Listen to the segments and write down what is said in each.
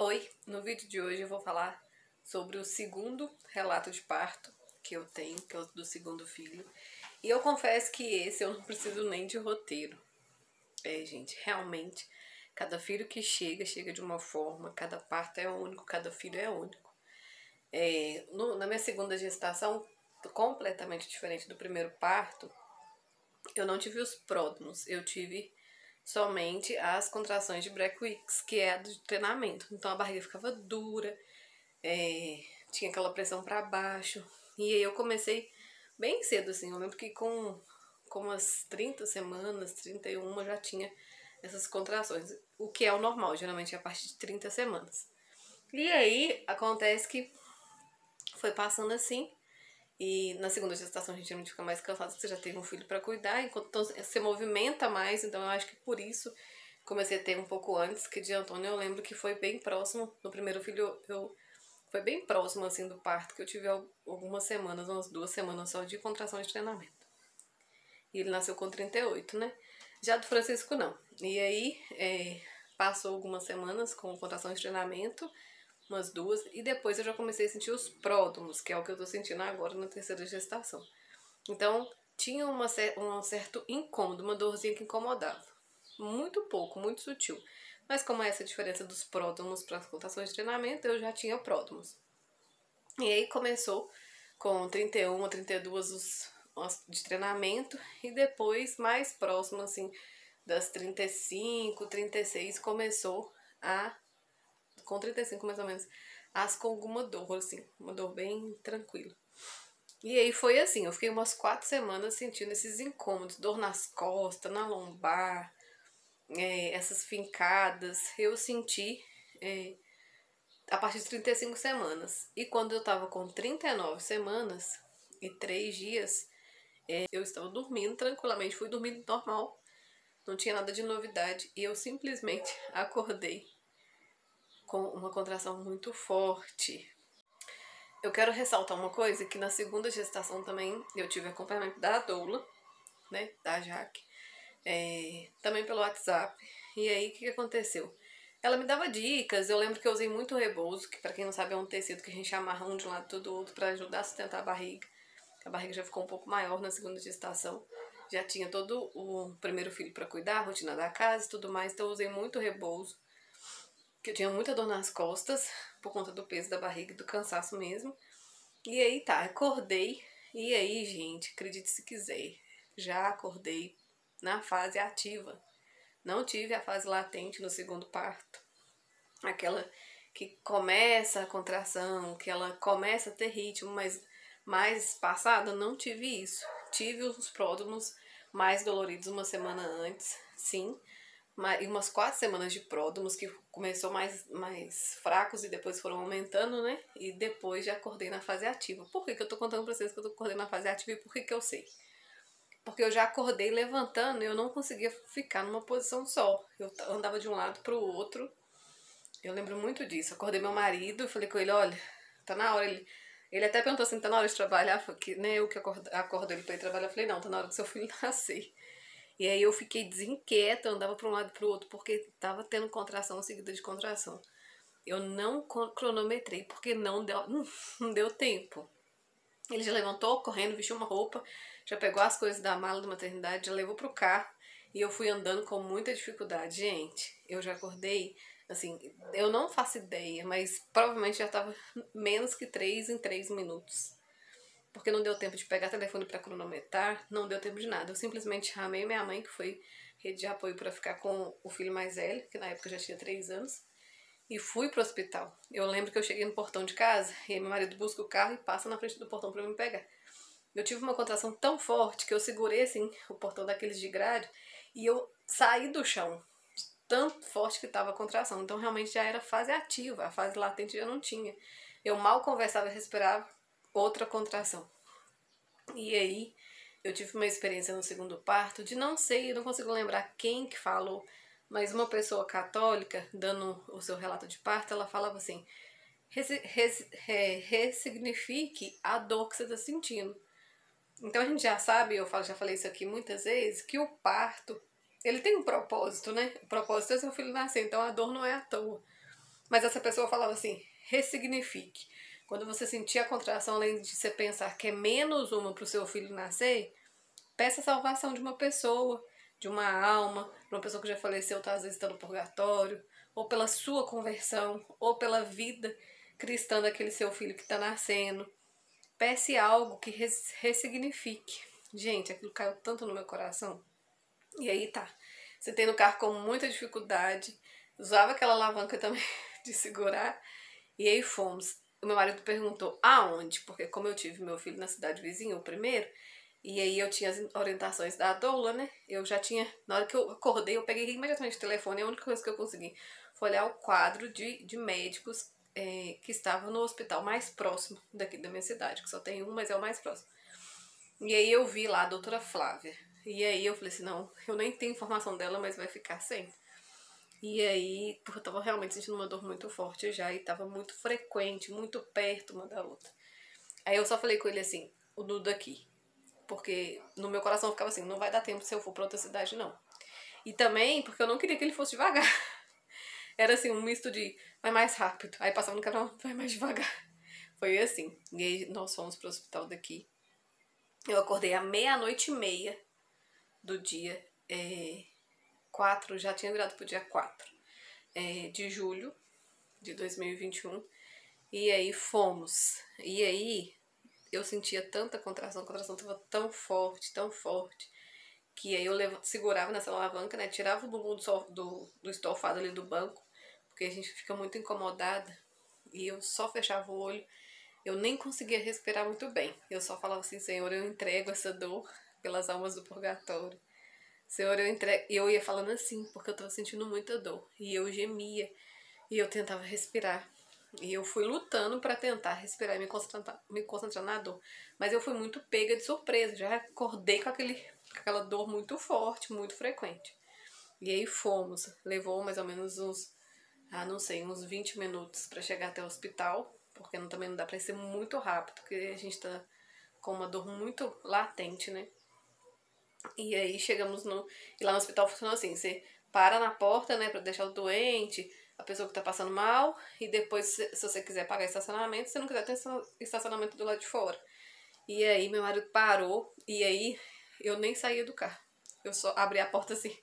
Oi, no vídeo de hoje eu vou falar sobre o segundo relato de parto que eu tenho, que é o do segundo filho. E eu confesso que esse eu não preciso nem de roteiro. Gente, realmente, cada filho que chega de uma forma, cada parto é único, cada filho é único. Na minha segunda gestação, completamente diferente do primeiro parto, eu não tive os pródromos, eu tive somente as contrações de Breath-Weeks, que é a do treinamento. Então a barriga ficava dura, tinha aquela pressão para baixo. E aí eu comecei bem cedo, assim. Eu lembro que com umas 30 semanas, 31, eu já tinha essas contrações. O que é o normal, geralmente é a partir de 30 semanas. E aí acontece que foi passando assim. E na segunda gestação a gente não fica mais cansado, você já teve um filho para cuidar, então você movimenta mais, então eu acho que por isso comecei a ter um pouco antes, que de Antônio eu lembro que foi bem próximo, no primeiro filho foi bem próximo assim do parto, que eu tive algumas semanas, umas 2 semanas só de contração de treinamento. E ele nasceu com 38, né? Já do Francisco não. E aí passou algumas semanas com contração de treinamento, umas 2, e depois eu já comecei a sentir os pródromos, que é o que eu tô sentindo agora na terceira gestação. Então, tinha um certo incômodo, uma dorzinha que incomodava. Muito pouco, muito sutil. Mas como é essa diferença dos pródromos para as contrações de treinamento, eu já tinha pródromos. E aí começou com 31 a 32 os de treinamento, e depois, mais próximo, assim, das 35, 36, começou com 35 mais ou menos, com alguma dor, assim, uma dor bem tranquila. E aí foi assim, eu fiquei umas 4 semanas sentindo esses incômodos, dor nas costas, na lombar, essas fincadas. Eu senti a partir de 35 semanas. E quando eu tava com 39 semanas e 3 dias, eu estava dormindo tranquilamente, fui dormindo normal, não tinha nada de novidade. E eu simplesmente acordei com uma contração muito forte. Eu quero ressaltar uma coisa, que na segunda gestação também eu tive acompanhamento da doula, né, da Jaque, também pelo WhatsApp. E aí, o que aconteceu? Ela me dava dicas, eu lembro que eu usei muito rebozo, que pra quem não sabe é um tecido que a gente amarra um de um lado e do outro pra ajudar a sustentar a barriga. A barriga já ficou um pouco maior na segunda gestação. Já tinha todo o primeiro filho pra cuidar, a rotina da casa e tudo mais, então eu usei muito rebozo, que eu tinha muita dor nas costas, por conta do peso da barriga e do cansaço mesmo. E aí tá, acordei, e aí, gente, acredite se quiser, já acordei na fase ativa. Não tive a fase latente no segundo parto, aquela que começa a contração, que ela começa a ter ritmo, mas mais passada, não tive isso. Tive os pródromos mais doloridos uma semana antes, sim, e umas 4 semanas de pródromos, que começou mais fracos e depois foram aumentando, né? E depois já acordei na fase ativa. Por que eu tô contando pra vocês que eu acordei na fase ativa e por que eu sei? Porque eu já acordei levantando e eu não conseguia ficar numa posição só. Eu andava de um lado pro outro. Eu lembro muito disso. Acordei meu marido e falei com ele, olha, tá na hora. Ele até perguntou assim, tá na hora de trabalhar? Que nem eu que acordo ele pra ir trabalhar. Eu falei, não, tá na hora do seu filho nascer. E aí eu fiquei desinquieta, andava para um lado e para o outro, porque tava tendo contração seguida de contração. Eu não cronometrei, porque não deu tempo. Ele já levantou, correndo, vestiu uma roupa, já pegou as coisas da mala da maternidade, já levou pro carro, e eu fui andando com muita dificuldade. Gente, eu já acordei, assim, eu não faço ideia, mas provavelmente já tava menos que 3 em 3 minutos. Porque não deu tempo de pegar telefone para cronometrar, não deu tempo de nada. Eu simplesmente chamei minha mãe, que foi rede de apoio para ficar com o filho mais velho, que na época já tinha 3 anos, e fui pro hospital. Eu lembro que eu cheguei no portão de casa, e meu marido busca o carro e passa na frente do portão para me pegar. Eu tive uma contração tão forte que eu segurei assim o portão daqueles de grade e eu saí do chão, de tanto forte que estava a contração. Então realmente já era fase ativa, a fase latente já não tinha. Eu mal conversava e respirava, outra contração. E aí, eu tive uma experiência no segundo parto de não sei, eu não consigo lembrar quem que falou, mas uma pessoa católica, dando o seu relato de parto, ela falava assim, ressignifique a dor que você está sentindo. Então a gente já sabe, já falei isso aqui muitas vezes, que o parto, ele tem um propósito, né? O propósito é seu filho nascer, então a dor não é à toa. Mas essa pessoa falava assim, ressignifique. Quando você sentir a contração, além de você pensar que é menos uma para o seu filho nascer, peça a salvação de uma pessoa, de uma alma, de uma pessoa que já faleceu, tá, às vezes está no purgatório, ou pela sua conversão, ou pela vida cristã daquele seu filho que está nascendo. Peça algo que ressignifique. Gente, aquilo caiu tanto no meu coração. E aí tá, sentei no carro com muita dificuldade, usava aquela alavanca também de segurar, e aí fomos. O meu marido perguntou aonde, porque como eu tive meu filho na cidade vizinha, o primeiro, e aí eu tinha as orientações da doula, né? Eu já tinha, na hora que eu acordei, eu peguei imediatamente o telefone, e a única coisa que eu consegui foi olhar o quadro de médicos que estavam no hospital mais próximo daqui da minha cidade, que só tem um, mas é o mais próximo. E aí eu vi lá a doutora Flávia. E aí eu falei assim, não, eu nem tenho informação dela, mas vai ficar sem. E aí, porque eu tava realmente sentindo uma dor muito forte já, e tava muito frequente, muito perto uma da outra. Aí eu só falei com ele assim, o Duda aqui. Porque no meu coração ficava assim, não vai dar tempo se eu for pra outra cidade, não. E também porque eu não queria que ele fosse devagar. Era assim, um misto de vai mais rápido. Aí passava no canal, vai mais devagar. Foi assim. E aí nós fomos pro hospital daqui. Eu acordei à 00:30 do dia 4, já tinha virado pro dia 4 de julho de 2021. E aí fomos. E aí eu sentia tanta contração, a contração tava tão forte, que aí eu segurava nessa alavanca, né? Tirava o bumbum do estofado ali do banco, porque a gente fica muito incomodada. E eu só fechava o olho, eu nem conseguia respirar muito bem. Eu só falava assim, Senhor, eu entrego essa dor pelas almas do purgatório. Senhor, eu entrego. E eu ia falando assim, porque eu tava sentindo muita dor. E eu gemia, e eu tentava respirar. E eu fui lutando para tentar respirar e me concentrar na dor. Mas eu fui muito pega de surpresa. Já acordei com aquela dor muito forte, muito frequente. E aí fomos. Levou mais ou menos uns, não sei, uns 20 minutos para chegar até o hospital. Porque também não dá para ser muito rápido, porque a gente tá com uma dor muito latente, né? E aí chegamos no... E lá no hospital funciona assim, você para na porta, né, pra deixar o doente, a pessoa que tá passando mal, e depois, se você quiser pagar estacionamento, se não quiser, tem estacionamento do lado de fora. E aí meu marido parou, e aí eu nem saía do carro. Eu só abri a porta assim.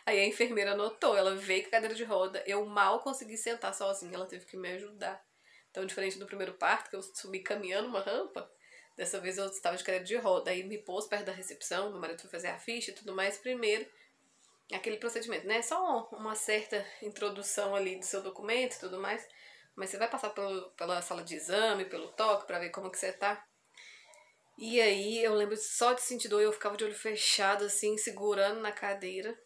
Aí a enfermeira notou, ela veio com a cadeira de roda, eu mal consegui sentar sozinha, ela teve que me ajudar. Então, diferente do primeiro parto, que eu subi caminhando uma rampa, dessa vez eu estava de cadeira de roda. Aí me pôs perto da recepção, meu marido foi fazer a ficha e tudo mais primeiro. Aquele procedimento, né? Só uma certa introdução ali do seu documento e tudo mais. Mas você vai passar pela sala de exame, pelo toque, pra ver como que você tá. E aí eu lembro só de sentir dor, eu ficava de olho fechado, assim, segurando na cadeira.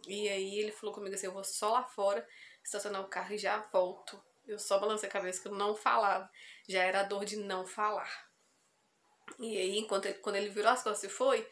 E aí ele falou comigo assim, eu vou só lá fora estacionar o carro e já volto. Eu só balancei a cabeça que eu não falava. Já era a dor de não falar. E aí, quando ele virou as costas e foi,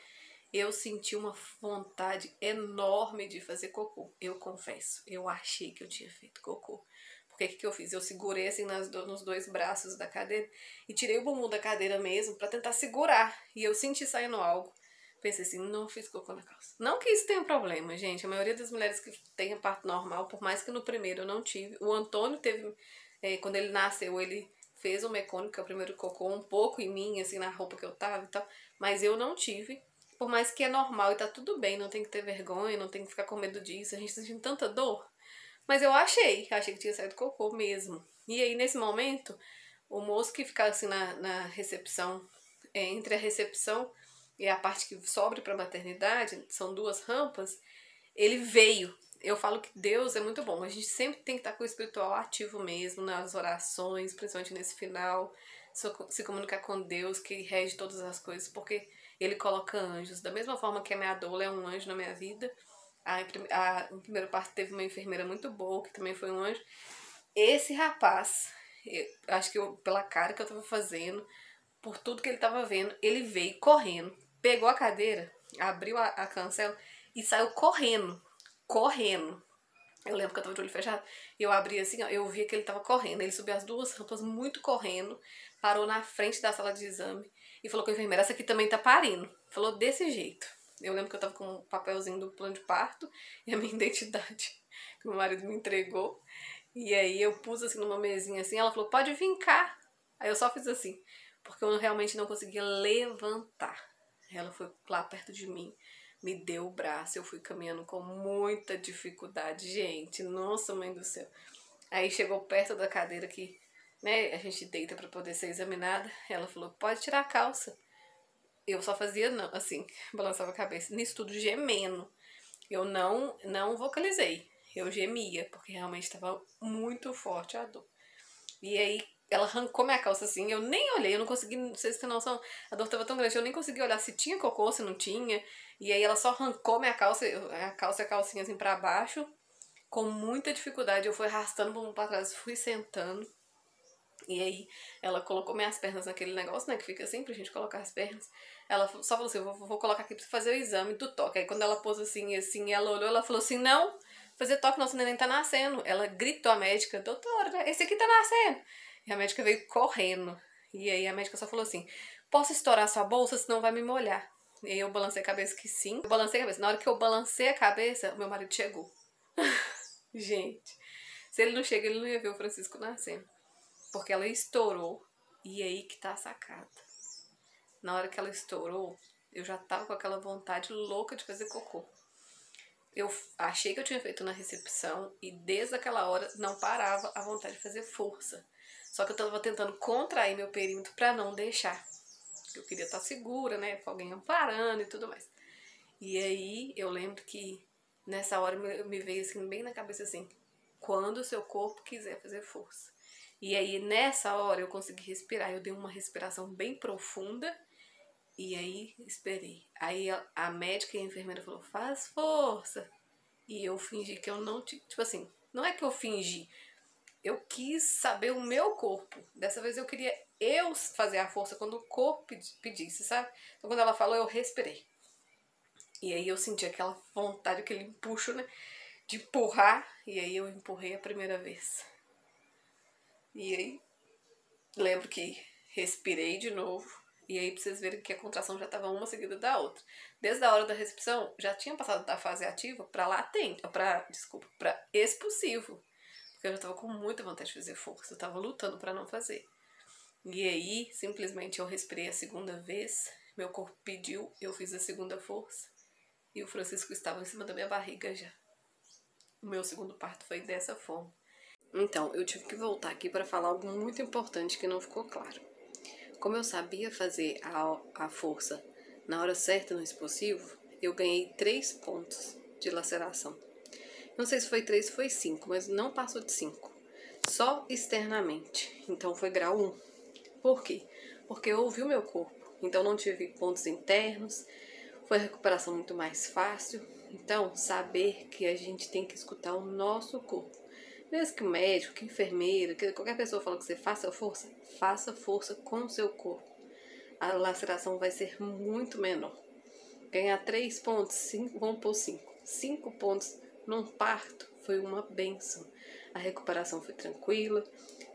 eu senti uma vontade enorme de fazer cocô. Eu confesso, eu achei que eu tinha feito cocô. Porque o que eu fiz? Eu segurei assim nos dois braços da cadeira e tirei o bumbum da cadeira mesmo pra tentar segurar. E eu senti saindo algo. Pensei assim, não fiz cocô na calça. Não que isso tenha problema, gente. A maioria das mulheres que tem parto normal, por mais que no primeiro eu não tive. O Antônio teve, quando ele nasceu, ele fez o mecânico, que é o primeiro cocô, um pouco em mim, assim, na roupa que eu tava e tal. Mas eu não tive. Por mais que é normal e tá tudo bem, não tem que ter vergonha, não tem que ficar com medo disso. A gente tá sentindo tanta dor. Mas eu achei que tinha saído cocô mesmo. E aí, nesse momento, o moço que ficava assim na recepção, entre a recepção e a parte que sobe pra maternidade, são duas rampas, ele veio. Eu falo que Deus é muito bom. A gente sempre tem que estar com o espiritual ativo mesmo, nas orações, principalmente nesse final. Se comunicar com Deus, que rege todas as coisas, porque Ele coloca anjos. Da mesma forma que a minha doula é um anjo na minha vida. No primeiro parto teve uma enfermeira muito boa, que também foi um anjo. Esse rapaz, eu acho que pela cara que eu tava fazendo, por tudo que ele tava vendo, ele veio correndo, pegou a cadeira, abriu a cancela e saiu correndo. Correndo. Eu lembro que eu tava de olho fechado. Eu abri assim, ó, eu vi que ele tava correndo. Ele subiu as duas rampas muito correndo, parou na frente da sala de exame e falou com a enfermeira, essa aqui também tá parindo. Falou desse jeito. Eu lembro que eu tava com um papelzinho do plano de parto e a minha identidade, que meu marido me entregou. E aí eu pus assim numa mesinha assim, ela falou, pode vir cá. Aí eu só fiz assim, porque eu realmente não conseguia levantar. Ela foi lá perto de mim, me deu o braço, eu fui caminhando com muita dificuldade. Gente, nossa mãe do céu. Aí chegou perto da cadeira que, né, a gente deita pra poder ser examinada. Ela falou, pode tirar a calça. Eu só fazia não, assim, balançava a cabeça. Nisso tudo gemendo. Eu não vocalizei. Eu gemia, porque realmente estava muito forte a dor. E aí ela arrancou minha calça assim, eu nem olhei, eu não consegui, não sei se tem noção, a dor tava tão grande, eu nem consegui olhar se tinha cocô, se não tinha. E aí ela só arrancou minha calça, a calça e a calcinha assim pra baixo, com muita dificuldade. Eu fui arrastando pra trás, fui sentando. E aí ela colocou minhas pernas naquele negócio, né, que fica assim pra gente colocar as pernas. Ela só falou assim, vou colocar aqui pra você fazer o exame do toque. Aí quando ela pôs assim, ela olhou, ela falou assim, não, fazer toque não, esse neném tá nascendo. Ela gritou à médica, doutora, esse aqui tá nascendo. E a médica veio correndo. E aí a médica só falou assim, posso estourar sua bolsa, senão vai me molhar. E aí eu balancei a cabeça que sim. Eu balancei a cabeça. Na hora que eu balancei a cabeça, meu marido chegou. Gente, se ele não chega, ele não ia ver o Francisco nascendo. Porque ela estourou, e aí que tá a sacada. Na hora que ela estourou, eu já tava com aquela vontade louca de fazer cocô. Eu achei que eu tinha feito na recepção, e desde aquela hora não parava a vontade de fazer força. Só que eu tava tentando contrair meu perímetro pra não deixar. Eu queria estar segura, né, com alguém amparando e tudo mais. E aí eu lembro que nessa hora me veio assim, bem na cabeça assim, quando o seu corpo quiser fazer força. E aí, nessa hora, eu consegui respirar. Eu dei uma respiração bem profunda. E aí, esperei. Aí, a médica e a enfermeira falou, faz força. E eu fingi que eu não tinha... Tipo assim, não é que eu fingi. Eu quis saber o meu corpo. Dessa vez, eu queria eu fazer a força quando o corpo pedisse, sabe? Então, quando ela falou, eu respirei. E aí, eu senti aquela vontade, aquele empuxo, né? De empurrar. E aí, eu empurrei a primeira vez. E aí... Lembro que respirei de novo. E aí, pra vocês verem que a contração já estava uma seguida da outra. Desde a hora da recepção, já tinha passado da fase ativa para latente, para expulsivo. Porque eu já estava com muita vontade de fazer força. Eu estava lutando para não fazer. E aí, simplesmente eu respirei a segunda vez. Meu corpo pediu, eu fiz a segunda força. E o Francisco estava em cima da minha barriga já. O meu segundo parto foi dessa forma. Então, eu tive que voltar aqui para falar algo muito importante que não ficou claro. Como eu sabia fazer a força na hora certa no expulsivo, eu ganhei 3 pontos de laceração. Não sei se foi 3 ou foi 5, mas não passou de 5. Só externamente. Então foi grau 1. Por quê? Porque eu ouvi o meu corpo. Então não tive pontos internos. Foi a recuperação muito mais fácil. Então, saber que a gente tem que escutar o nosso corpo. Mesmo que o médico, que a enfermeira, que qualquer pessoa fala que você faça força com o seu corpo. A laceração vai ser muito menor. Ganhar 3 pontos, 5, vamos por 5. 5 pontos num parto foi uma benção. A recuperação foi tranquila,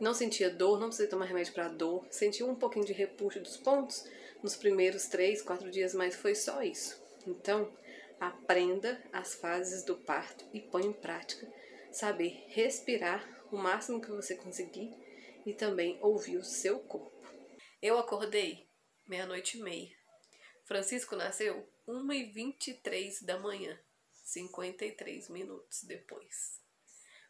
não sentia dor, não precisei tomar remédio para dor, senti um pouquinho de repuxo dos pontos nos primeiros 3, 4 dias, mas foi só isso. Então, aprenda as fases do parto e põe em prática. Saber respirar o máximo que você conseguir e também ouvir o seu corpo. Eu acordei 00:30. Francisco nasceu 1h23 da manhã, 53 minutos depois.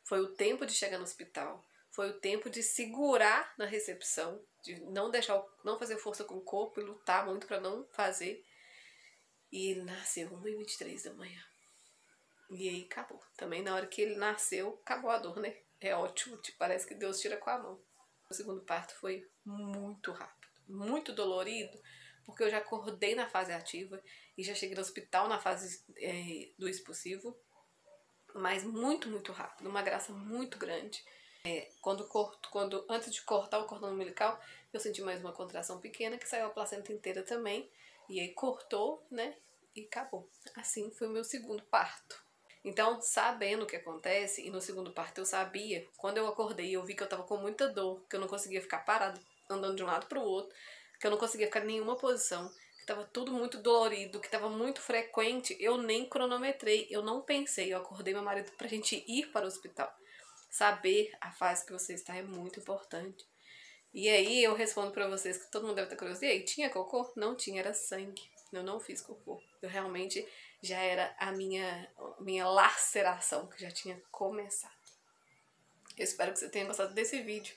Foi o tempo de chegar no hospital, foi o tempo de segurar na recepção, de não fazer força com o corpo e lutar muito para não fazer. E ele nasceu 1h23 da manhã. E aí acabou. Também na hora que ele nasceu, acabou a dor, né? É ótimo, parece que Deus tira com a mão. O segundo parto foi muito rápido, muito dolorido, porque eu já acordei na fase ativa e já cheguei no hospital na fase do expulsivo, mas muito, muito rápido, uma graça muito grande. Antes de cortar o cordão umbilical, eu senti mais uma contração pequena, que saiu a placenta inteira também, e aí cortou, né, e acabou. Assim foi o meu segundo parto. Então, sabendo o que acontece, e no segundo parto eu sabia, quando eu acordei eu vi que eu tava com muita dor, que eu não conseguia ficar parado, andando de um lado pro outro, que eu não conseguia ficar em nenhuma posição, que tava tudo muito dolorido, que tava muito frequente, eu nem cronometrei, eu não pensei, eu acordei meu marido pra gente ir para o hospital. Saber a fase que você está é muito importante. E aí eu respondo pra vocês que todo mundo deve ter curiosidade. E aí, tinha cocô? Não tinha, era sangue. Eu não fiz cocô. Eu realmente já era a minha laceração, que já tinha começado. Eu espero que você tenha gostado desse vídeo.